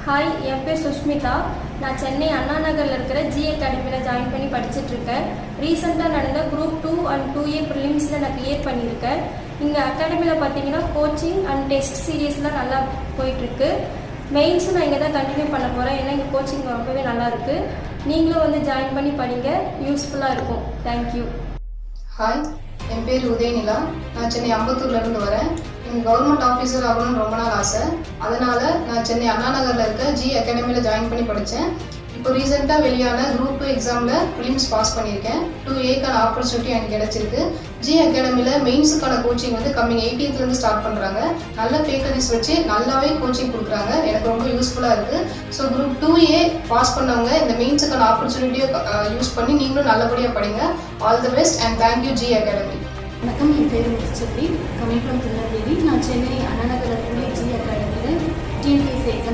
Hi, என் பேர் சுஷ்மிதா. நான் சென்னை அண்ணா நகரில் இருக்கிற ஜி அகாடமியில் ஜாயின் பண்ணி படிச்சுட்ருக்கேன். ரீசெண்டாக நடந்த குரூப் 2 அண்ட் 2A ப்ரிலிம்ஸில் நான் கிளியர் பண்ணியிருக்கேன். இங்கே அகாடமியில் பார்த்தீங்கன்னா கோச்சிங் அண்ட் டெஸ்ட் சீரியஸ்லாம் நல்லா போயிட்டுருக்கு. மெயின்ஸும் நான் இங்கே தான் கண்டினியூ பண்ண போகிறேன். ஏன்னா இங்கே கோச்சிங் ரொம்பவே நல்லாயிருக்கு. நீங்களும் வந்து ஜாயின் பண்ணி படிங்க, யூஸ்ஃபுல்லாக இருக்கும். தேங்க்யூ. ஹாய், என் பேர் உதயநிலா. நான் சென்னை அம்பத்தூர்லேருந்து வரேன். எனக்கு கவர்மெண்ட் ஆஃபீஸர் ஆகணும்னு ரொம்ப நாள் ஆசை. அதனால் நான் சென்னை அண்ணா நகரில் இருக்க ஜி அகாடமியில் ஜாயின் பண்ணி படித்தேன். இப்போ ரீசெண்டாக வெளியான குரூப் 2 எக்ஸாமில் ப்ரிலிம்ஸ் பாஸ் பண்ணியிருக்கேன். 2Aக்கான ஆப்பர்ச்சுனிட்டி எனக்கு கிடச்சிருக்கு. ஜி அகாடமியில் மெயின்ஸுக்கான கோச்சிங் வந்து கம்மிங் 18th ஸ்டார்ட் பண்ணுறாங்க. நல்ல பேக்கேஜஸ் வச்சு நல்லாவே கோச்சிங் கொடுக்குறாங்க. எனக்கு ரொம்ப யூஸ்ஃபுல்லாக இருக்குது. ஸோ குரூப் 2A பாஸ் பண்ணவங்க இந்த மெயின்ஸுக்கான ஆப்பர்ச்சுனிட்டியை யூஸ் பண்ணி நீங்களும் நல்லபடியாக படிங்க. All the best and thank you G academy. வணக்கம், என் பேர் முத்துச்செல்வி. Coming from Tirunelveli. நான் சென்னை அண்ணா நகரில் ஜி அகாடமியில் டிஎன்பிஎஸ்சி எக்ஸாம்